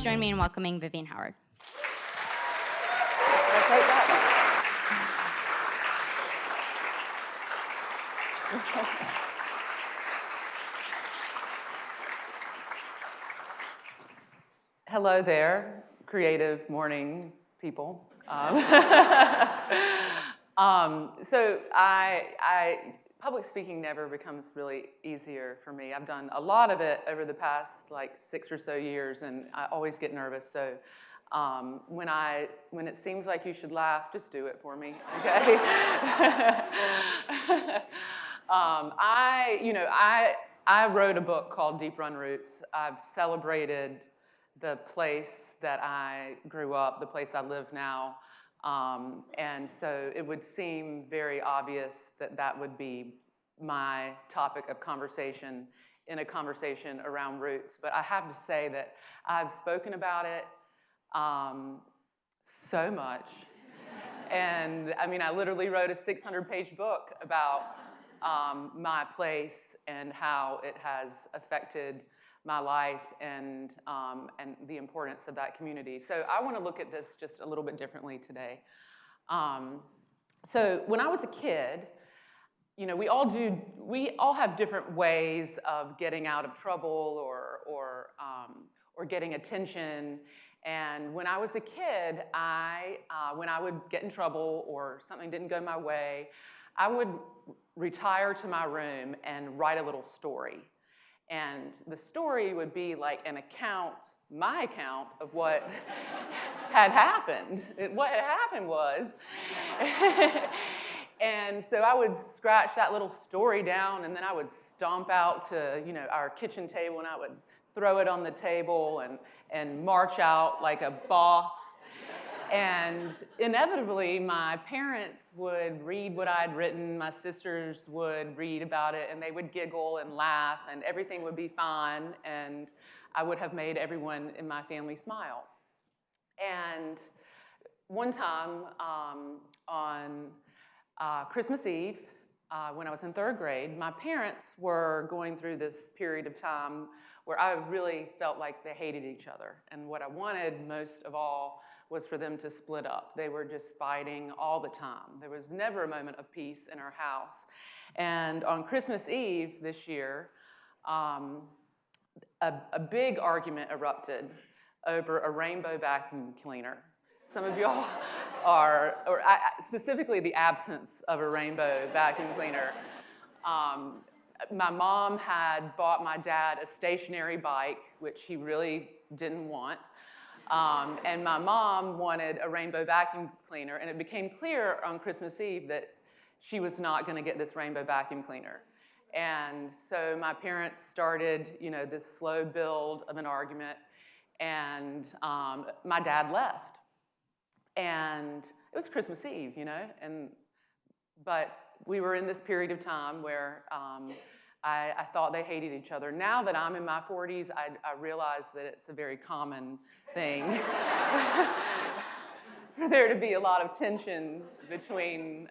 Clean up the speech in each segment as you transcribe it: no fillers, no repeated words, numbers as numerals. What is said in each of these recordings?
please join me in welcoming Vivian Howard. I'll take that one. Hello there, creative morning people. So public speaking never becomes really easier for me. I've done a lot of it over the past like 6 or so years, and I always get nervous. So when it seems like you should laugh, just do it for me, okay? I wrote a book called Deep Run Roots. I've celebrated the place that I grew up, the place I live now. And so it would seem very obvious that that would be my topic of conversation in a conversation around roots. But I have to say that I've spoken about it so much. And I mean, I literally wrote a 600-page book about my place and how it has affected my life and the importance of that community. So I want to look at this just a little bit differently today. So when I was a kid, you know, we all have different ways of getting out of trouble or getting attention. And when I was a kid, when I would get in trouble or something didn't go my way, I would retire to my room and write a little story. And the story would be like my account of what had happened. What had happened was, and so I would scratch that little story down, and then I would stomp out to, you know, our kitchen table, and I would throw it on the table and march out like a boss. And inevitably, my parents would read what I'd written, my sisters would read about it, and they would giggle and laugh, and everything would be fine, and I would have made everyone in my family smile. And one time on Christmas Eve, when I was in 3rd grade, my parents were going through this period of time where I really felt like they hated each other, and what I wanted most of all was for them to split up. They were just fighting all the time. There was never a moment of peace in our house. And on Christmas Eve this year, a big argument erupted over a rainbow vacuum cleaner. Some of y'all specifically the absence of a rainbow vacuum cleaner. My mom had bought my dad a stationary bike, which he really didn't want. And my mom wanted a rainbow vacuum cleaner, and it became clear on Christmas Eve that she was not going to get this rainbow vacuum cleaner. And so my parents started, you know, this slow build of an argument, and my dad left. And it was Christmas Eve, you know, but we were in this period of time where I thought they hated each other. Now that I'm in my 40s, I realize that it's a very common thing for there to be a lot of tension between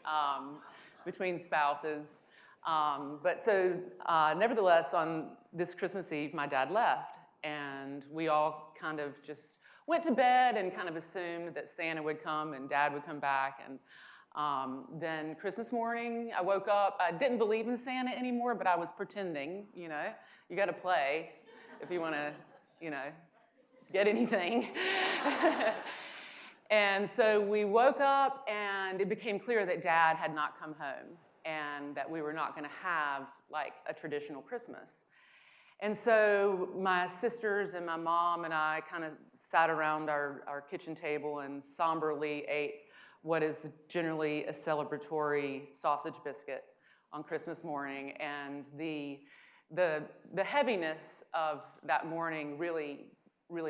spouses. But so nevertheless, on this Christmas Eve, my dad left, and we all kind of just went to bed and kind of assumed that Santa would come and Dad would come back. And then Christmas morning, I woke up. I didn't believe in Santa anymore, but I was pretending, you know. You got to play if you want to, you know, get anything. And so we woke up, and it became clear that Dad had not come home and that we were not going to have, like, a traditional Christmas. And so my sisters and my mom and I kind of sat around our kitchen table and somberly ate what is generally a celebratory sausage biscuit on Christmas morning. And the heaviness of that morning really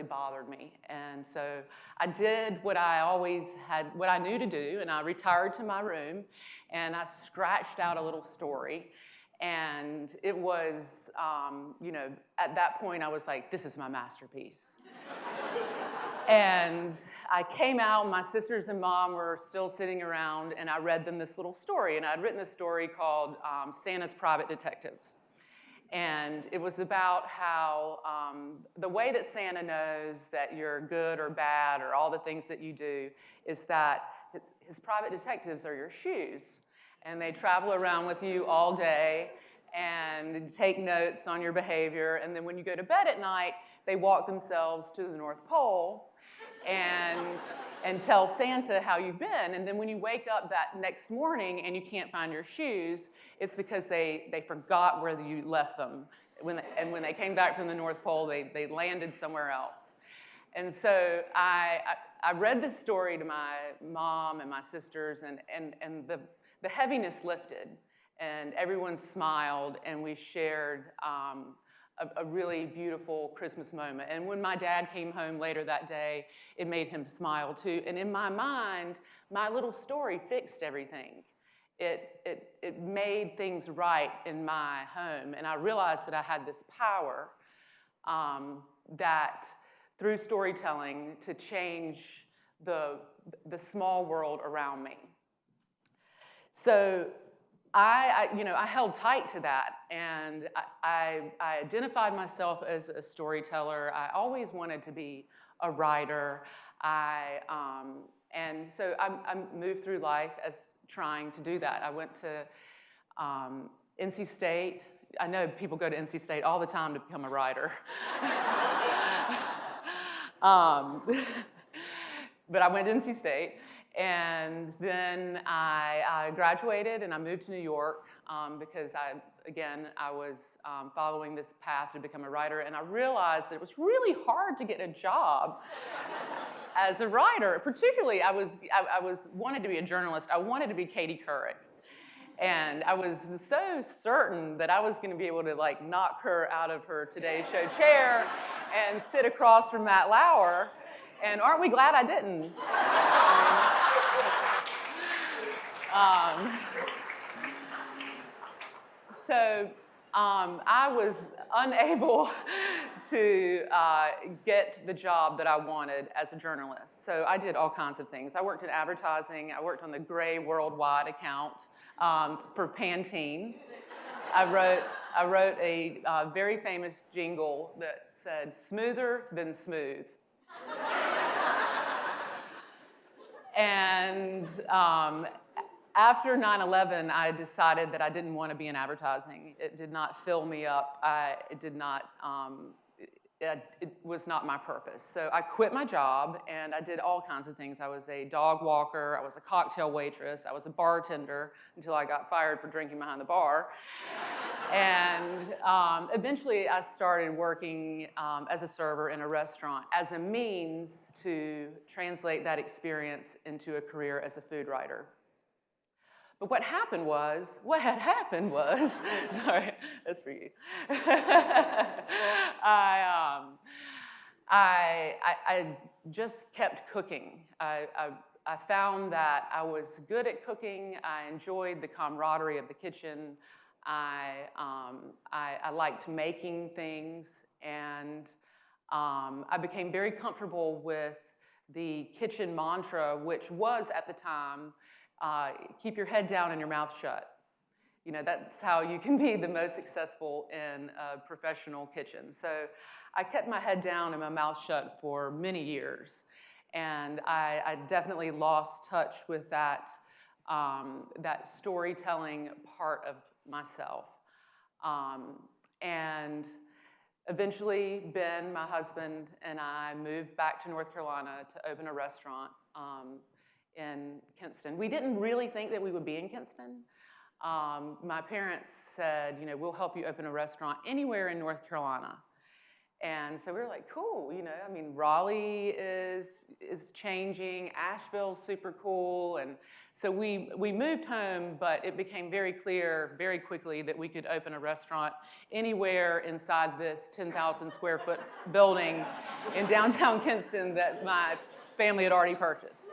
bothered me. And so I did what I knew to do, and I retired to my room, and I scratched out a little story. And it was, you know, at that point I was like, this is my masterpiece. And I came out, my sisters and mom were still sitting around, and I read them this little story. And I'd written this story called Santa's Private Detectives. And it was about how the way that Santa knows that you're good or bad or all the things that you do is that his private detectives are your shoes. And they travel around with you all day and take notes on your behavior. And then when you go to bed at night, they walk themselves to the North Pole and tell Santa how you've been. And then when you wake up that next morning and you can't find your shoes, it's because they forgot where you left them. And when they came back from the North Pole, they landed somewhere else. And so I read this story to my mom and my sisters, and the heaviness lifted, and everyone smiled, and we shared a really beautiful Christmas moment. And when my dad came home later that day, it made him smile too. And in my mind, my little story fixed everything. It made things right in my home. And I realized that I had this power that through storytelling to change the small world around me. So I held tight to that, and I identified myself as a storyteller. I always wanted to be a writer. And so I moved through life as trying to do that. I went to NC State. I know people go to NC State all the time to become a writer. But I went to NC State. And then I graduated and I moved to New York because I was following this path to become a writer, and I realized that it was really hard to get a job as a writer. Particularly, I wanted to be a journalist. I wanted to be Katie Couric. And I was so certain that I was going to be able to knock her out of her Today Show chair and sit across from Matt Lauer. And aren't we glad I didn't? So I was unable to get the job that I wanted as a journalist. So I did all kinds of things. I worked in advertising. I worked on the Gray Worldwide account for Pantene. I wrote a very famous jingle that said, "Smoother than smooth." And after 9/11, I decided that I didn't want to be in advertising. It did not fill me up. It was not my purpose. So I quit my job, and I did all kinds of things. I was a dog walker. I was a cocktail waitress. I was a bartender until I got fired for drinking behind the bar. And eventually, I started working as a server in a restaurant as a means to translate that experience into a career as a food writer. But what had happened was, sorry, that's for you. I just kept cooking. I found that I was good at cooking. I enjoyed the camaraderie of the kitchen. I liked making things, and I became very comfortable with the kitchen mantra, which was at the time, keep your head down and your mouth shut. You know, that's how you can be the most successful in a professional kitchen. So I kept my head down and my mouth shut for many years. And I definitely lost touch with that storytelling part of myself. And eventually, Ben, my husband, and I moved back to North Carolina to open a restaurant in Kinston. We didn't really think that we would be in Kinston. My parents said, we'll help you open a restaurant anywhere in North Carolina. And so we were like, cool, Raleigh is changing, Asheville's super cool. And so we moved home, but it became very clear very quickly that we could open a restaurant anywhere inside this 10,000 square foot building in downtown Kinston that my family had already purchased.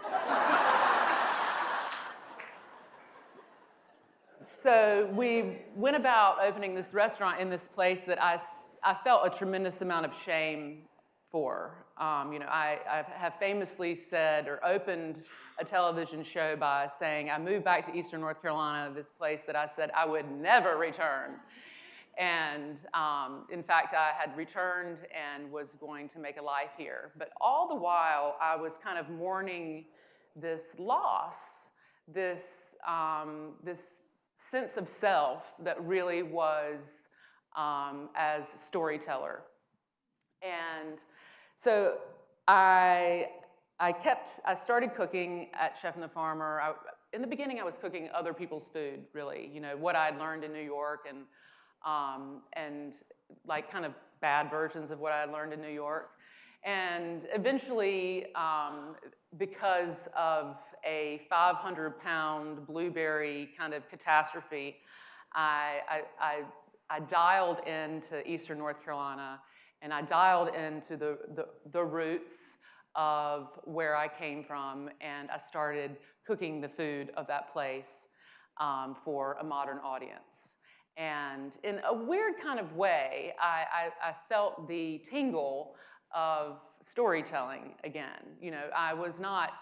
So we went about opening this restaurant in this place that I felt a tremendous amount of shame for. I have famously said or opened a television show by saying I moved back to Eastern North Carolina, this place that I said I would never return. And in fact, I had returned and was going to make a life here. But all the while, I was kind of mourning this loss, this sense of self that really was as a storyteller. And so I started cooking at Chef and the Farmer. In the beginning, I was cooking other people's food, really. You know, what I'd learned in New York and like kind of bad versions of what I had learned in New York. And eventually, because of a 500-pound blueberry kind of catastrophe, I dialed into Eastern North Carolina, and I dialed into the roots of where I came from, and I started cooking the food of that place for a modern audience. And in a weird kind of way, I felt the tingle of storytelling again. You know, I was not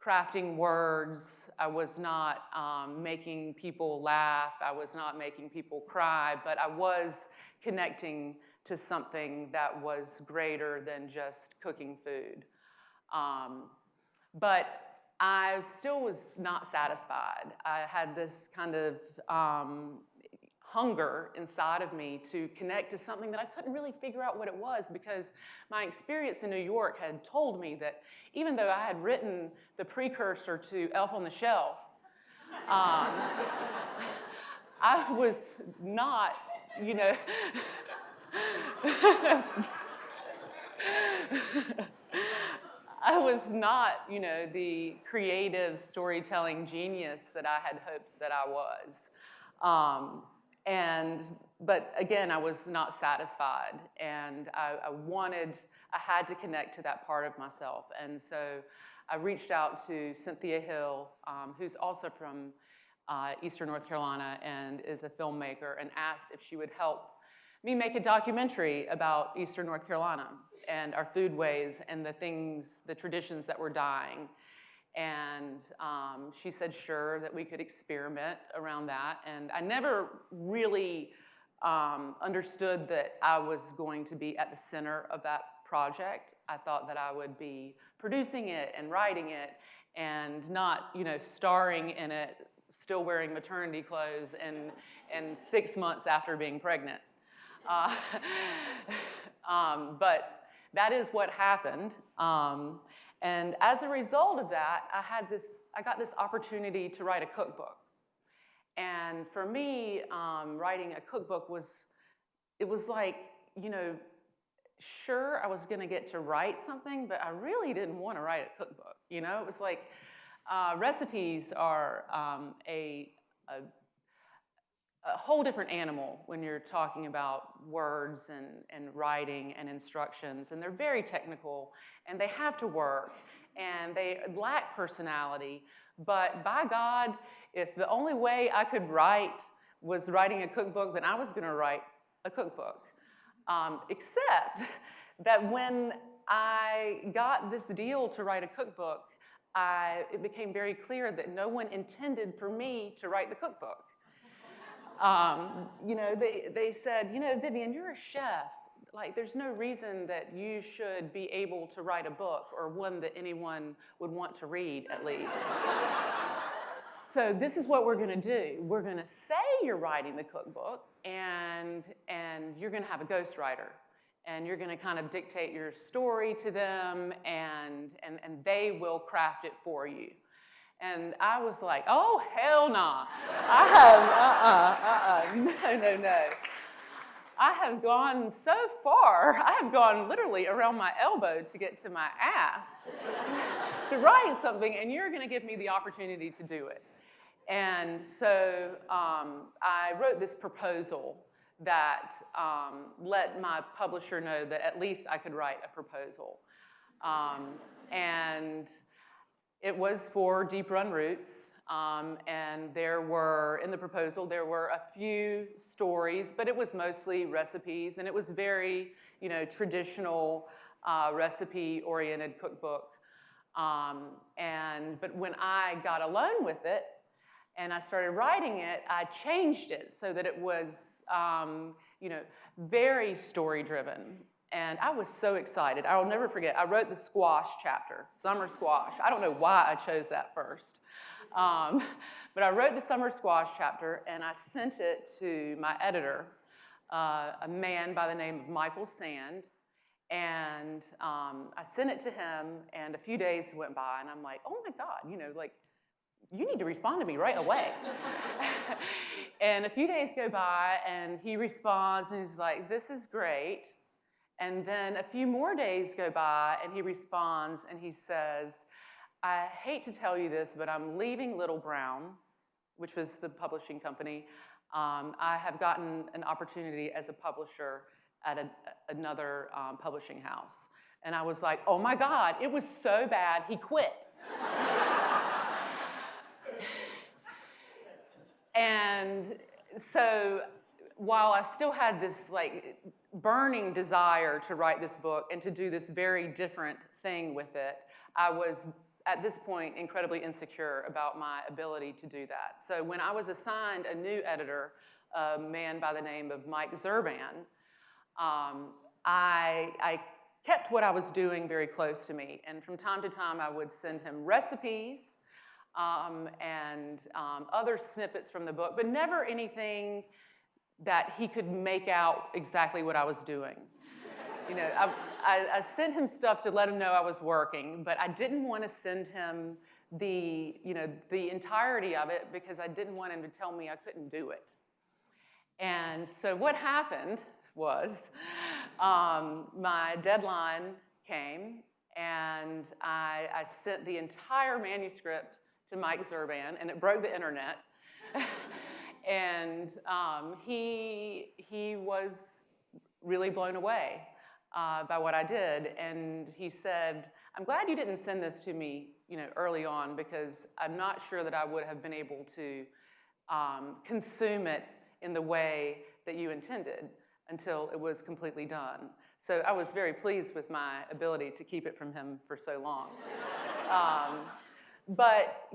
crafting words, I was not making people laugh, I was not making people cry, but I was connecting to something that was greater than just cooking food. But I still was not satisfied. I had this kind of hunger inside of me to connect to something that I couldn't really figure out what it was, because my experience in New York had told me that even though I had written the precursor to Elf on the Shelf, I was not, you know, I was not, you know, the creative storytelling genius that I had hoped that I was. But again, I was not satisfied, and I had to connect to that part of myself. And so I reached out to Cynthia Hill, who's also from Eastern North Carolina and is a filmmaker, and asked if she would help me make a documentary about Eastern North Carolina and our foodways and the traditions that were dying. And she said sure, that we could experiment around that. And I never really understood that I was going to be at the center of that project. I thought that I would be producing it and writing it and not, you know, starring in it, still wearing maternity clothes and 6 months after being pregnant. But that is what happened. And as a result of that, I got this opportunity to write a cookbook. And for me, writing a cookbook was like, you know, sure, I was gonna get to write something, but I really didn't want to write a cookbook. You know, it was like recipes are a whole different animal when you're talking about words and writing and instructions, and they're very technical, and they have to work, and they lack personality. But by God, if the only way I could write was writing a cookbook, then I was going to write a cookbook. Except that when I got this deal to write a cookbook, it became very clear that no one intended for me to write the cookbook. You know, they said, you know, Vivian, you're a chef. Like, there's no reason that you should be able to write a book, or one that anyone would want to read, at least. So this is what we're going to do. We're going to say you're writing the cookbook, and you're going to have a ghostwriter. And you're going to kind of dictate your story to them, and they will craft it for you. And I was like, oh, hell nah. No. I have gone so far. I have gone literally around my elbow to get to my ass to write something, and you're going to give me the opportunity to do it. And so I wrote this proposal that let my publisher know that at least I could write a proposal. And it was for Deep Run Roots, and in the proposal, there were a few stories, but it was mostly recipes, and it was very, you know, traditional recipe-oriented cookbook. But when I got alone with it, and I started writing it, I changed it so that it was, very story-driven. And I was so excited. I will never forget, I wrote the squash chapter, summer squash. I don't know why I chose that first. But I wrote the summer squash chapter, and I sent it to my editor, a man by the name of Michael Sand. And I sent it to him, and a few days went by, and I'm like, oh my God, you need to respond to me right away. And a few days go by, and he responds, and he's like, this is great. And then a few more days go by, and he responds, and he says, I hate to tell you this, but I'm leaving Little Brown, which was the publishing company. I have gotten an opportunity as a publisher at another publishing house. And I was like, oh my God, it was so bad, he quit. And so while I still had this burning desire to write this book and to do this very different thing with it, I was at this point incredibly insecure about my ability to do that. So when I was assigned a new editor, a man by the name of Mike Zurban, I kept what I was doing very close to me, and from time to time I would send him recipes and other snippets from the book, but never anything that he could make out exactly what I was doing. I sent him stuff to let him know I was working, but I didn't want to send him the entirety of it because I didn't want him to tell me I couldn't do it. And so what happened was my deadline came, and I sent the entire manuscript to Mike Zurban, and it broke the internet. And he was really blown away by what I did, and he said, I'm glad you didn't send this to me early on, because I'm not sure that I would have been able to consume it in the way that you intended until it was completely done. So I was very pleased with my ability to keep it from him for so long. But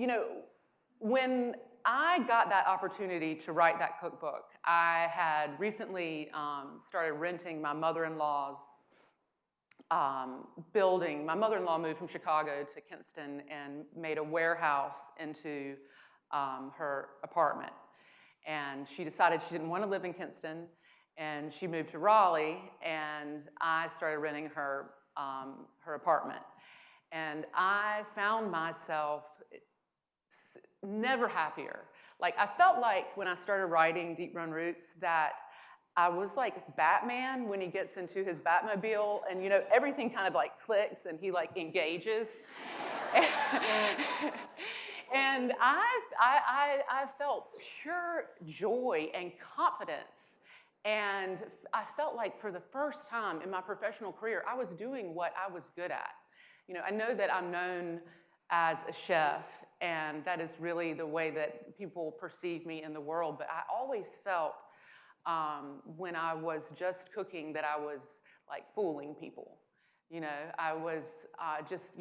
when I got that opportunity to write that cookbook, I had recently started renting my mother-in-law's building. My mother-in-law moved from Chicago to Kinston and made a warehouse into her apartment. And she decided she didn't want to live in Kinston, and she moved to Raleigh, and I started renting her apartment. And I found myself never happier. I felt like when I started writing Deep Run Roots that I was like Batman when he gets into his Batmobile, and everything kind of clicks and he engages. And I felt pure joy and confidence. And I felt like for the first time in my professional career, I was doing what I was good at. I know that I'm known as a chef, and that is really the way that people perceive me in the world, but I always felt when I was just cooking that I was fooling people. I was just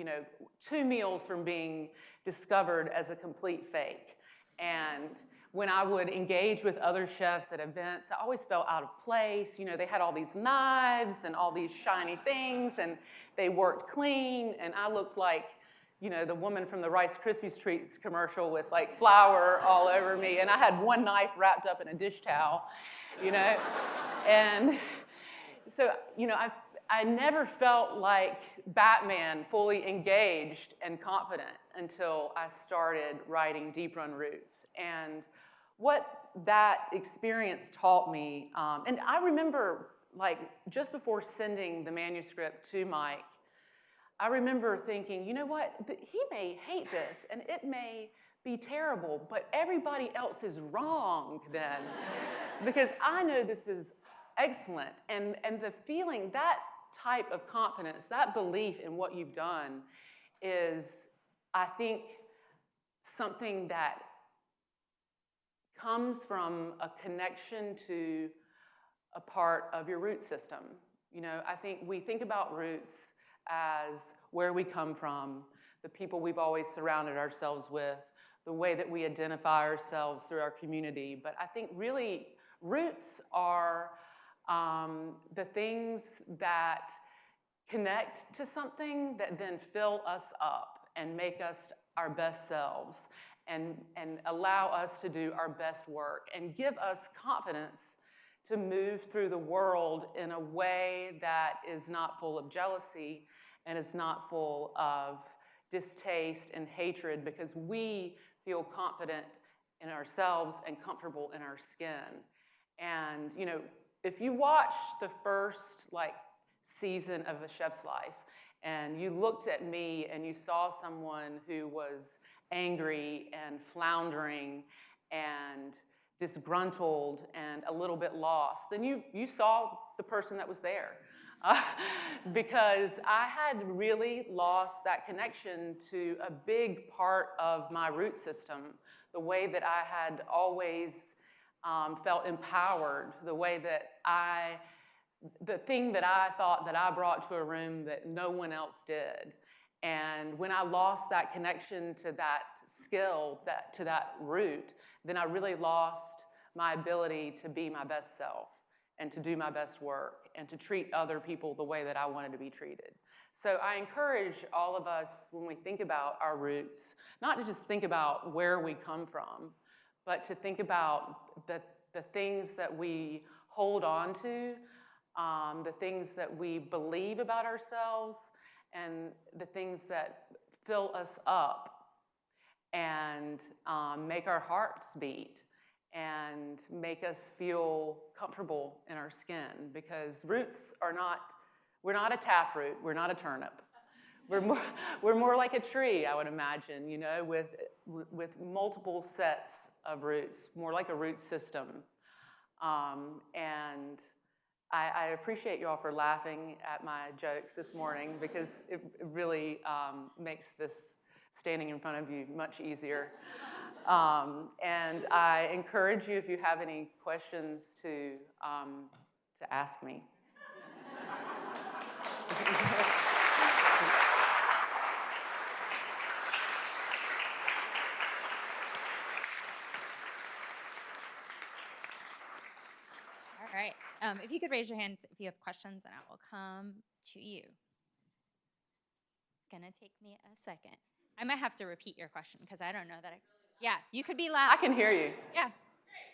2 meals from being discovered as a complete fake. And when I would engage with other chefs at events, I always felt out of place. They had all these knives and all these shiny things, and they worked clean, and I looked like the woman from the Rice Krispies Treats commercial with flour all over me, and I had one knife wrapped up in a dish towel, And so, I never felt like Batman, fully engaged and confident until I started writing Deep Run Roots. And what that experience taught me, and I remember just before sending the manuscript to Mike, I remember thinking, you know what, he may hate this and it may be terrible, but everybody else is wrong then. Because I know this is excellent. And the feeling, that type of confidence, that belief in what you've done is, I think, something that comes from a connection to a part of your root system. I think we think about roots as where we come from, the people we've always surrounded ourselves with, the way that we identify ourselves through our community. But I think really roots are the things that connect to something that then fill us up and make us our best selves and allow us to do our best work and give us confidence to move through the world in a way that is not full of jealousy and is not full of distaste and hatred, because we feel confident in ourselves and comfortable in our skin. And, you know, if you watch the first, season of A Chef's Life, and you looked at me and you saw someone who was angry and floundering and disgruntled and a little bit lost, then you saw the person that was there. Because I had really lost that connection to a big part of my root system, the way that I had always felt empowered, the way that the thing that I thought that I brought to a room that no one else did. And when I lost that connection to that skill, to that root, then I really lost my ability to be my best self and to do my best work and to treat other people the way that I wanted to be treated. So I encourage all of us, when we think about our roots, not to just think about where we come from, but to think about the things that we hold on to, the things that we believe about ourselves, and the things that fill us up and make our hearts beat and make us feel comfortable in our skin. Because roots are not, we're not a taproot, we're not a turnip. We're more like a tree, I would imagine, you know, with multiple sets of roots, more like a root system. And I appreciate you all for laughing at my jokes this morning, because it really makes this standing in front of you much easier. And I encourage you, if you have any questions, to ask me. All right. If you could raise your hand if you have questions, and I will come to you. It's going to take me a second. I might have to repeat your question because I don't know that yeah, you could be loud. I can hear you. Yeah. Great.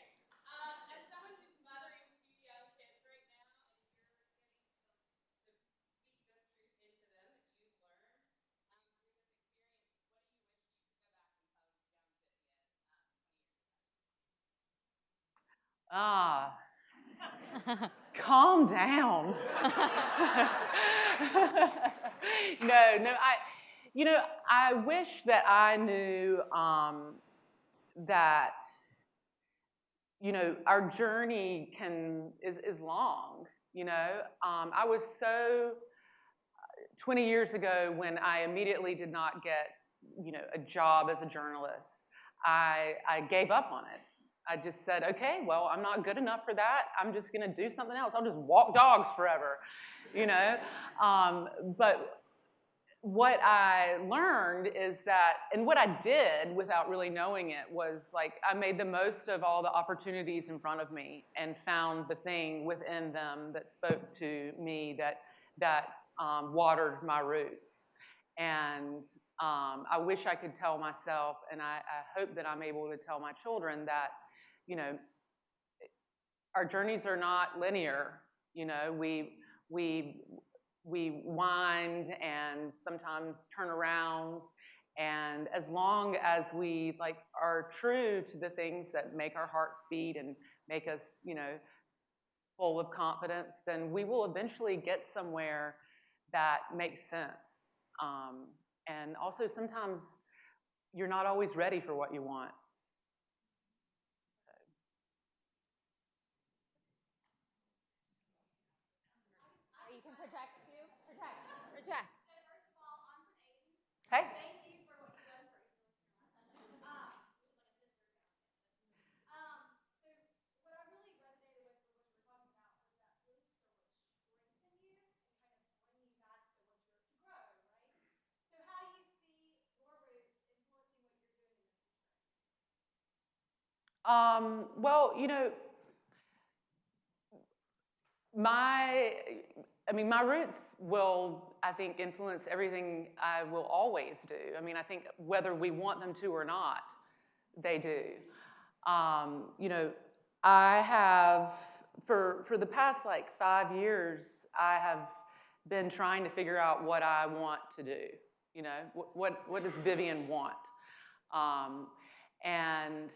As someone who's mothering two young kids right now, and you're getting to speak this truth into them that you've learned through this experience, what do you wish you could go back and tell young Vivian 20 years ago? Calm down. No, I wish that I knew that, our journey is long, I was so, 20 years ago, when I immediately did not get, a job as a journalist, I gave up on it. I just said, okay, well, I'm not good enough for that. I'm just going to do something else. I'll just walk dogs forever, But what I learned is that, and what I did without really knowing it, was I made the most of all the opportunities in front of me and found the thing within them that spoke to me, that watered my roots. And I wish I could tell myself, and I hope that I'm able to tell my children that, our journeys are not linear. We wind and sometimes turn around, and as long as we are true to the things that make our hearts beat and make us, full of confidence, then we will eventually get somewhere that makes sense. And also, sometimes you're not always ready for what you want. You can project too. Project. So first of all, I'm from Aiden. Hey. Thank you for what you've done for East North Carolina. So what I really resonated with what you were talking about was that roots are what strengthen you and kind of bring you back to what you're to grow, right? So how do you see your roots influencing what you're doing in the future? Well, my roots will, I think, influence everything I will always do. I think whether we want them to or not, they do. I have, for the past like 5 years, I have been trying to figure out what I want to do. What does Vivian want? And,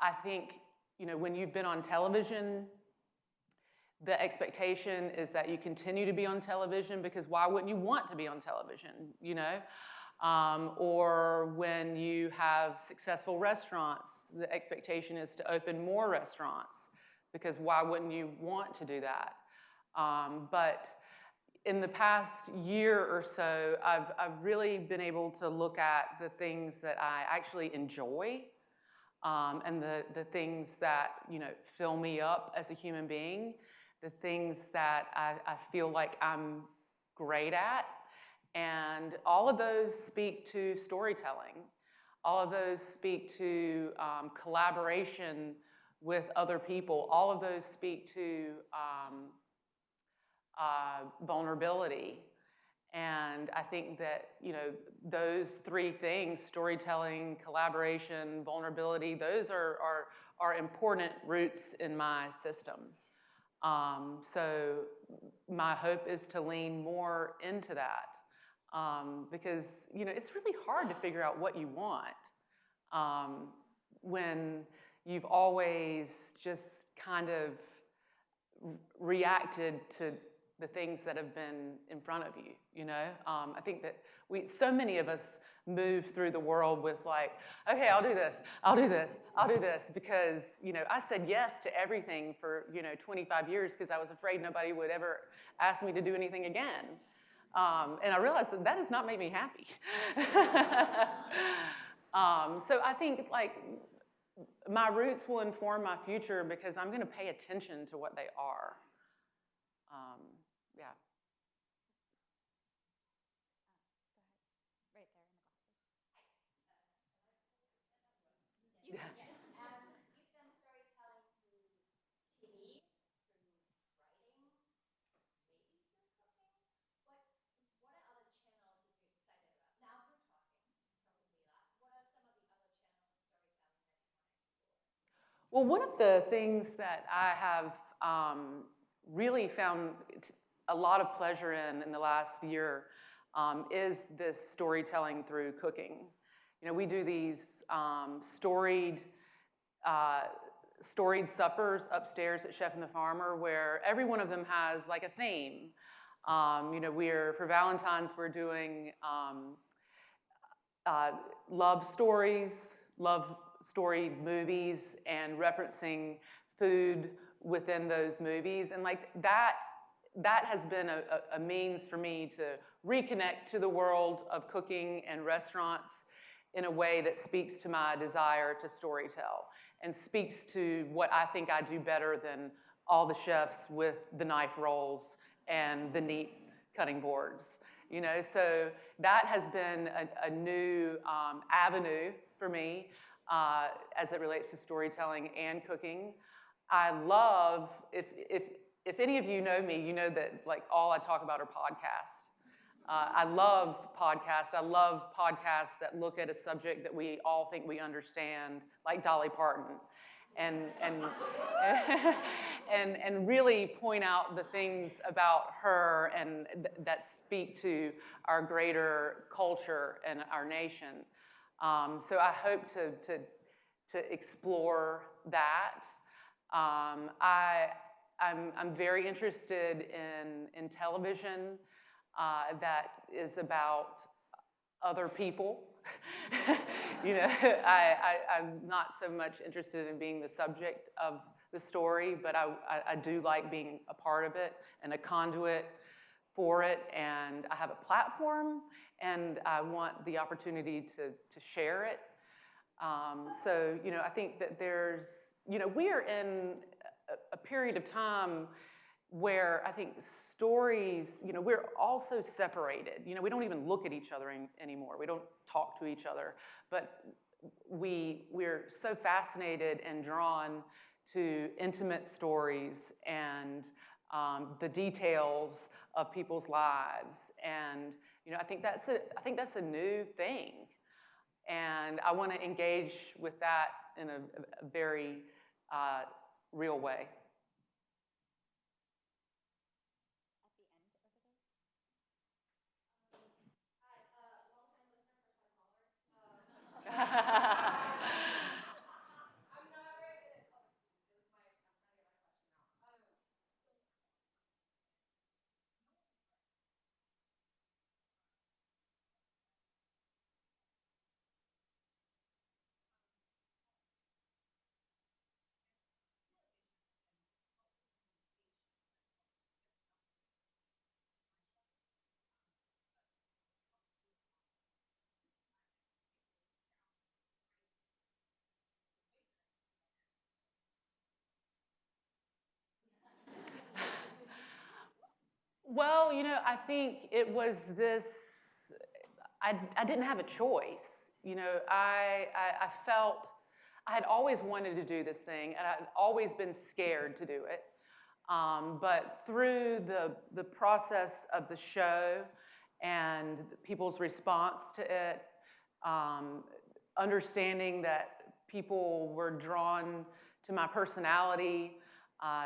I think, when you've been on television, the expectation is that you continue to be on television, because why wouldn't you want to be on television, or when you have successful restaurants, the expectation is to open more restaurants, because why wouldn't you want to do that? But in the past year or so, I've really been able to look at the things that I actually enjoy, and the things that, fill me up as a human being, the things that I feel like I'm great at. And all of those speak to storytelling. All of those speak to collaboration with other people. All of those speak to vulnerability. And I think that, those three things, storytelling, collaboration, vulnerability, those are important roots in my system. So my hope is to lean more into that, because, it's really hard to figure out what you want when you've always just kind of reacted to the things that have been in front of you, I think that so many of us move through the world with like, okay, I'll do this, because, I said yes to everything for, 25 years because I was afraid nobody would ever ask me to do anything again. And I realized that does not make me happy. So I think like my roots will inform my future because I'm going to pay attention to what they are. Yeah. Right there in the glasses. You've done storytelling through TV, through writing, maybe through cooking. What are other channels that you're excited about? Now through talking, probably that. What are some of the other channels of storytelling that you want to explore? Well, one of the things that I have really found a lot of pleasure in the last year is this storytelling through cooking. We do these storied suppers upstairs at Chef and the Farmer, where every one of them has like a theme. For Valentine's, we're doing love story movies, and referencing food within those movies. And like that has been a means for me to reconnect to the world of cooking and restaurants in a way that speaks to my desire to storytell and speaks to what I think I do better than all the chefs with the knife rolls and the neat cutting boards. So that has been a new avenue for me as it relates to storytelling and cooking. I love, if any of you know me, you know that like all I talk about are podcasts. I love podcasts. I love podcasts that look at a subject that we all think we understand, like Dolly Parton, and really point out the things about her and that speak to our greater culture and our nation. So I hope to explore that. I'm very interested in television that is about other people. I'm not so much interested in being the subject of the story, but I do like being a part of it and a conduit for it. And I have a platform, and I want the opportunity to share it. So, I think that there's, we are in a period of time where I think stories, we're also separated. We don't even look at each other anymore. We don't talk to each other. But we're so fascinated and drawn to intimate stories and the details of people's lives, and I think that's a new thing, and I want to engage with that in a very real way. Well, I think it was this, I didn't have a choice. I felt, I had always wanted to do this thing, and I'd always been scared to do it. But through the process of the show and people's response to it, understanding that people were drawn to my personality,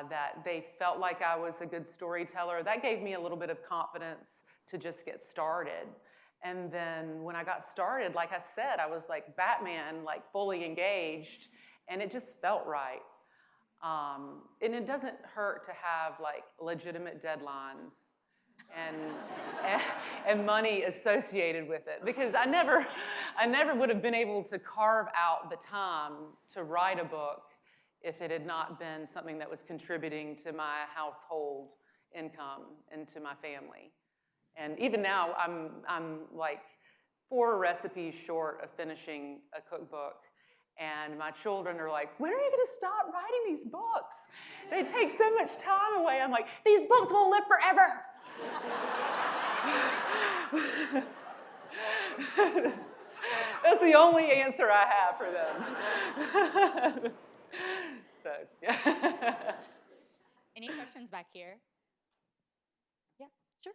that they felt like I was a good storyteller, that gave me a little bit of confidence to just get started. And then when I got started, like I said, I was like Batman, like fully engaged, and it just felt right. And it doesn't hurt to have like legitimate deadlines and money associated with it, because I never would have been able to carve out the time to write a book if it had not been something that was contributing to my household income and to my family. And even now, I'm like 4 recipes short of finishing a cookbook. And my children are like, when are you going to stop writing these books? They take so much time away. I'm like, these books won't live forever. That's the only answer I have for them. So, yeah. Any questions back here? Yeah, sure.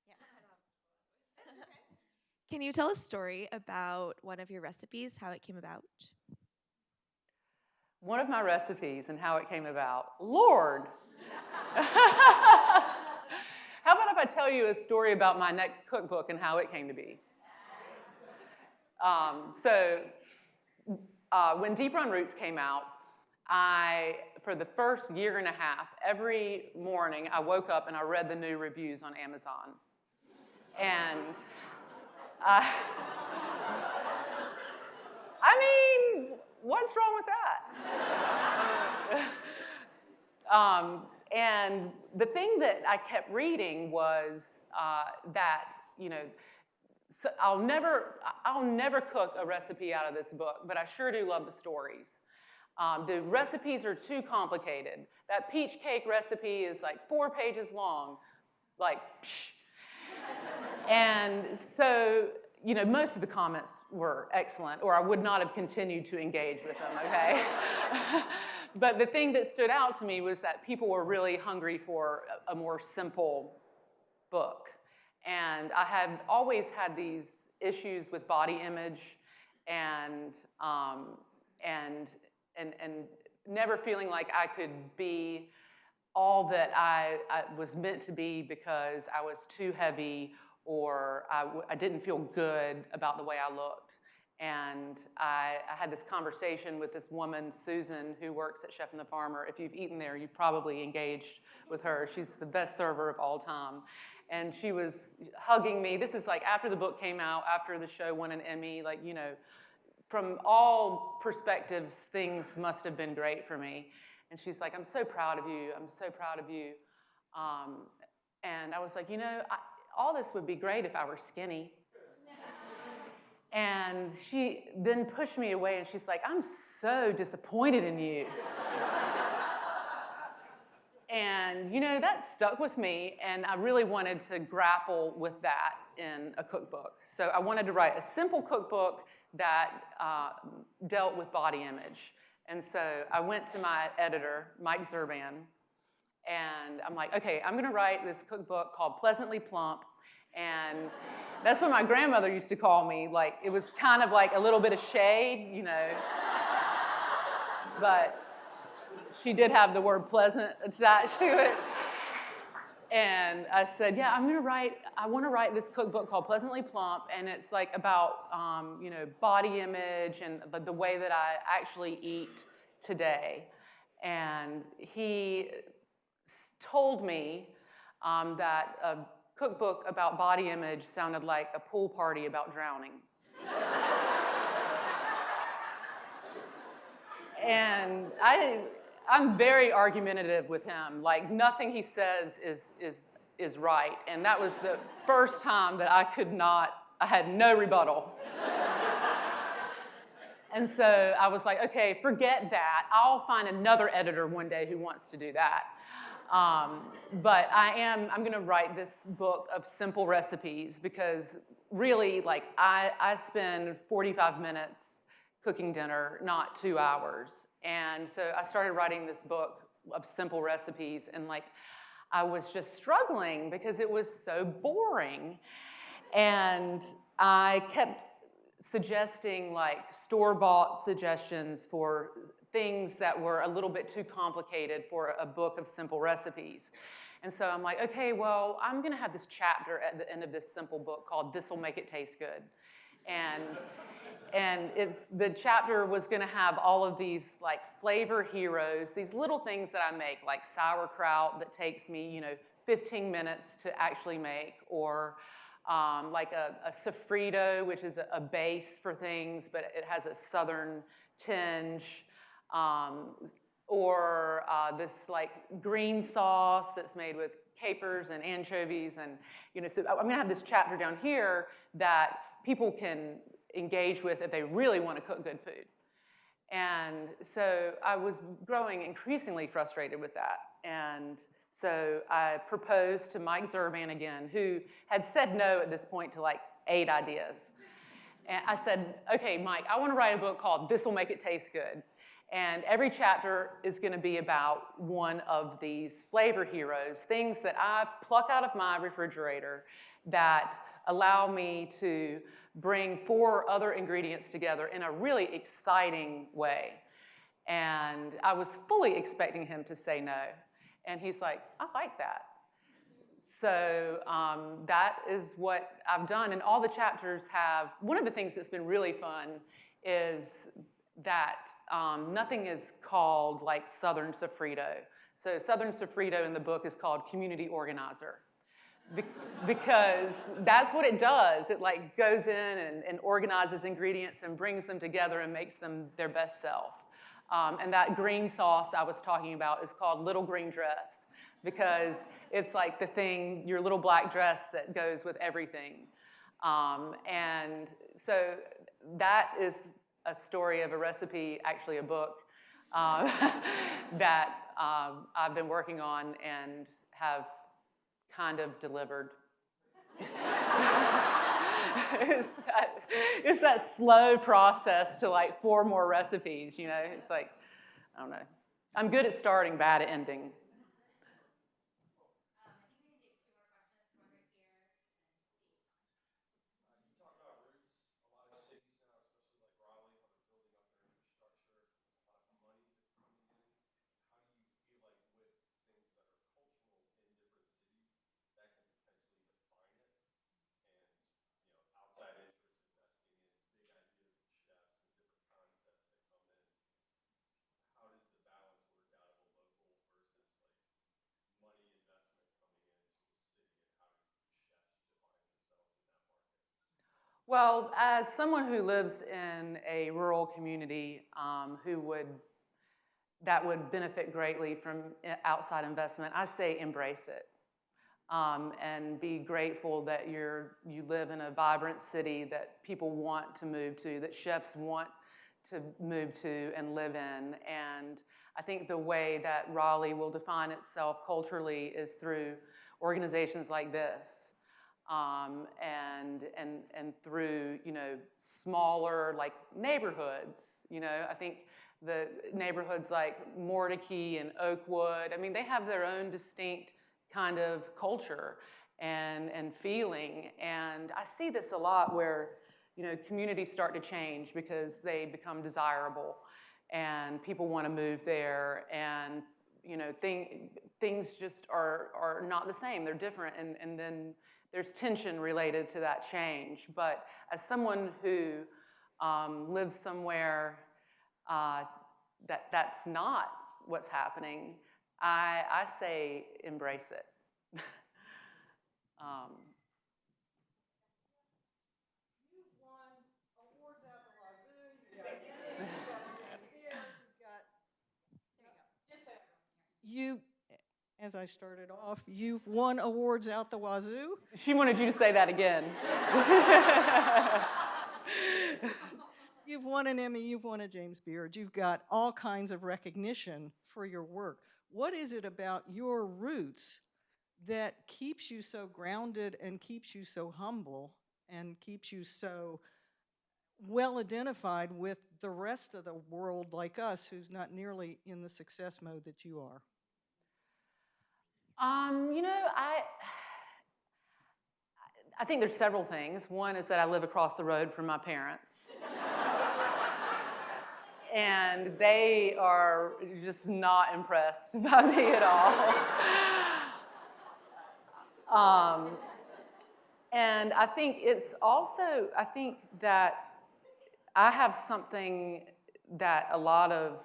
Yeah. Can you tell a story about one of your recipes, how it came about? One of my recipes and how it came about. Lord! How about if I tell you a story about my next cookbook and how it came to be? When Deep Run Roots came out, for the first year and a half, every morning I woke up and I read the new reviews on Amazon. And I mean, what's wrong with that? And the thing that I kept reading was that, so I'll never cook a recipe out of this book, but I sure do love the stories. The recipes are too complicated. That peach cake recipe is like 4 pages long, like, psh. And so, most of the comments were excellent, or I would not have continued to engage with them, okay? But the thing that stood out to me was that people were really hungry for a more simple book. And I had always had these issues with body image and never feeling like I could be all that I was meant to be because I was too heavy or I didn't feel good about the way I looked. And I had this conversation with this woman, Susan, who works at Chef and the Farmer. If you've eaten there, you've probably engaged with her. She's the best server of all time. And she was hugging me. This is like after the book came out, after the show won an Emmy, from all perspectives, things must have been great for me. And she's like, I'm so proud of you. I'm so proud of you. And I was like, all this would be great if I were skinny. And she then pushed me away, and she's like, I'm so disappointed in you. And, that stuck with me, and I really wanted to grapple with that in a cookbook. So I wanted to write a simple cookbook that dealt with body image. And so I went to my editor, Mike Zerban, and I'm like, okay, I'm gonna write this cookbook called Pleasantly Plump. And that's what my grandmother used to call me. Like, it was kind of like a little bit of shade, you know. But she did have the word pleasant attached to it. And I said, yeah, I want to write this cookbook called Pleasantly Plump, and it's like about, body image and the way that I actually eat today. And he told me that a cookbook about body image sounded like a pool party about drowning. And I'm very argumentative with him. Like, nothing he says is right. And that was the first time that I had no rebuttal. And so I was like, okay, forget that. I'll find another editor one day who wants to do that. But I'm gonna write this book of simple recipes because really, like, I spend 45 minutes cooking dinner, not 2 hours. And so I started writing this book of simple recipes, and like, I was just struggling because it was so boring. And I kept suggesting like store-bought suggestions for things that were a little bit too complicated for a book of simple recipes. And so I'm like, okay, well, I'm gonna have this chapter at the end of this simple book called This'll Make It Taste Good. And the chapter was gonna have all of these like flavor heroes, these little things that I make, like sauerkraut that takes me, 15 minutes to actually make, or like a sofrito, which is a base for things, but it has a southern tinge, or this like green sauce that's made with capers and anchovies, and so I'm gonna have this chapter down here that people can engage with if they really want to cook good food. And so I was growing increasingly frustrated with that. And so I proposed to Mike Zerban again, who had said no at this point to like 8 ideas. And I said, okay, Mike, I want to write a book called This'll Make It Taste Good. And every chapter is going to be about one of these flavor heroes, things that I pluck out of my refrigerator that allow me to bring 4 other ingredients together in a really exciting way. And I was fully expecting him to say no. And he's like, I like that. So that is what I've done. And all the chapters have, one of the things that's been really fun is that nothing is called like Southern Sofrito. So Southern Sofrito in the book is called Community Organizer. Because that's what it does. It like goes in and organizes ingredients and brings them together and makes them their best self. And that green sauce I was talking about is called Little Green Dress, because it's like the thing, your little black dress that goes with everything. And so that is a story of a recipe, actually a book, that I've been working on and have kind of delivered. It's that slow process to like 4 more recipes, It's like, I don't know. I'm good at starting, bad at ending. Well, as someone who lives in a rural community that would benefit greatly from outside investment, I say embrace it. And be grateful that you live in a vibrant city that people want to move to, that chefs want to move to and live in. And I think the way that Raleigh will define itself culturally is through organizations like this. and through, smaller like neighborhoods. I think the neighborhoods like Mordecai and Oakwood, I mean, they have their own distinct kind of culture and feeling. And I see this a lot where, communities start to change because they become desirable and people want to move there, and, things just are not the same. They're different, and then there's tension related to that change. But as someone who lives somewhere that's not what's happening, I say embrace it. You've won awards out the wazoo. You got Emmy, you got James Beard, you've got. Just so everyone can hear. You, as I started off, you've won awards out the wazoo. She wanted you to say that again. You've won an Emmy, you've won a James Beard. You've got all kinds of recognition for your work. What is it about your roots that keeps you so grounded and keeps you so humble and keeps you so well identified with the rest of the world like us who's not nearly in the success mode that you are? I think there's several things. One is that I live across the road from my parents. And they are just not impressed by me at all. And I think it's also, I think that I have something that a lot of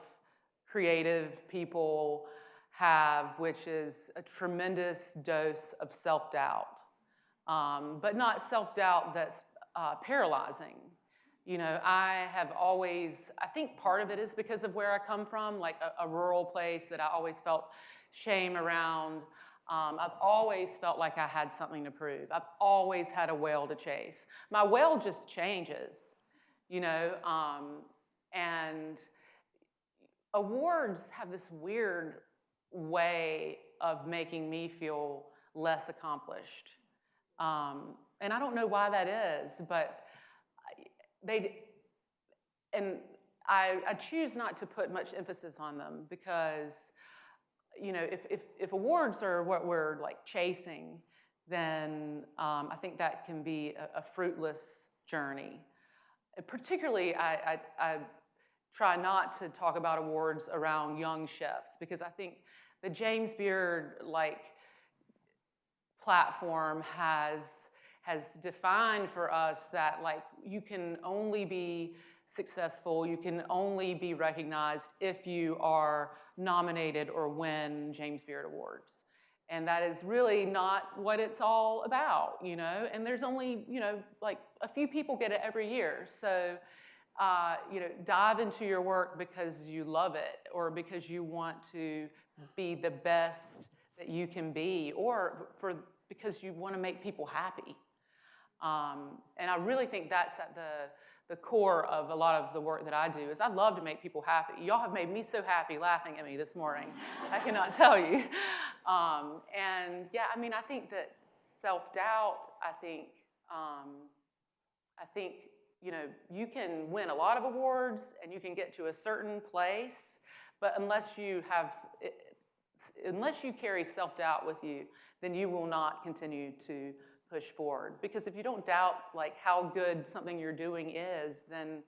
creative people have, which is a tremendous dose of self-doubt. But not self-doubt that's paralyzing. I have always, I think part of it is because of where I come from, like a rural place that I always felt shame around. I've always felt like I had something to prove. I've always had a whale to chase. My whale just changes, and awards have this weird way of making me feel less accomplished. And I don't know why that is, but I choose not to put much emphasis on them because, if awards are what we're like chasing, then I think that can be a fruitless journey. Particularly, I try not to talk about awards around young chefs because I think the James Beard platform has defined for us that you can only be successful, you can only be recognized if you are nominated or win James Beard Awards. And that is really not what it's all about, and there's only, a few people get it every year. So, dive into your work because you love it or because you want to be the best that you can be or because you want to make people happy. And I really think that's at the core of a lot of the work that I do is I love to make people happy. Y'all have made me so happy laughing at me this morning. I cannot tell you. And yeah, I think that self-doubt, I think, you can win a lot of awards and you can get to a certain place, but unless you carry self-doubt with you, then you will not continue to push forward. Because if you don't doubt how good something you're doing is, then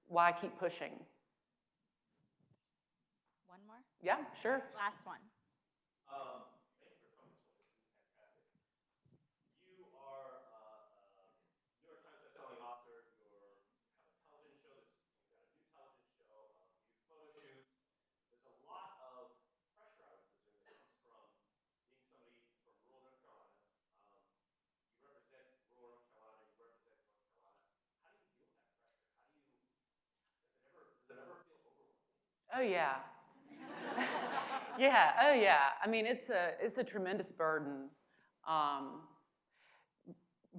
why keep pushing? One more? Yeah, sure. Last one. Thank you for coming this morning. This is fantastic. You are a New York Times bestselling author. You have a television show. You've got a new television show. You do photo shoots. There's a lot of pressure, I would presume, that comes from being somebody from rural North Carolina. You represent rural North Carolina. You represent North Carolina. How do you deal with that pressure? Does it ever feel overwhelming? Oh yeah. Yeah. Oh yeah. It's a tremendous burden.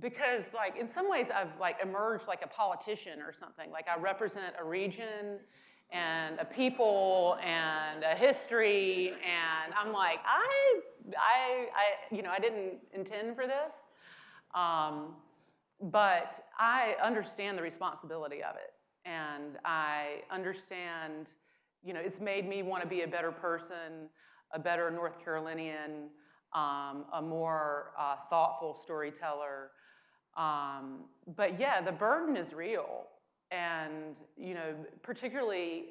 Because in some ways I've emerged like a politician or something. I represent a region and a people and a history, and I'm I didn't intend for this. But I understand the responsibility of it. And I understand, it's made me want to be a better person, a better North Carolinian, a more thoughtful storyteller. But yeah, the burden is real. And, particularly,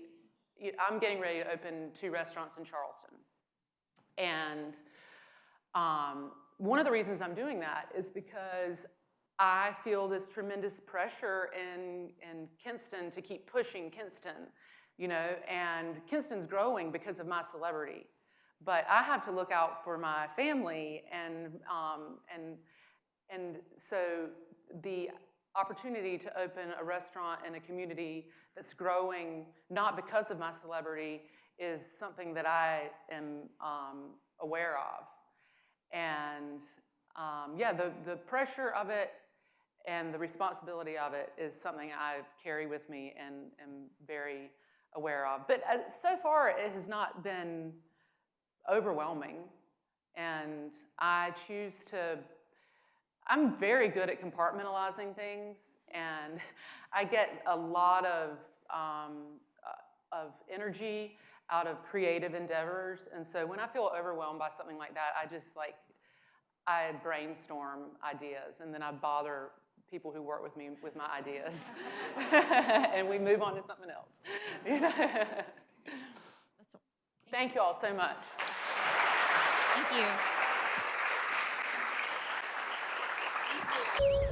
I'm getting ready to open 2 restaurants in Charleston. And one of the reasons I'm doing that is because I feel this tremendous pressure in Kinston to keep pushing Kinston, and Kinston's growing because of my celebrity. But I have to look out for my family, and so the opportunity to open a restaurant in a community that's growing not because of my celebrity is something that I am aware of. And yeah, the pressure of it and the responsibility of it is something I carry with me and am very aware of. But so far, it has not been overwhelming. And I'm very good at compartmentalizing things, and I get a lot of energy out of creative endeavors. And so when I feel overwhelmed by something like that, I brainstorm ideas, and then I bother people who work with me with my ideas. And we move on to something else. Thank you all so much. Thank you. Thank you.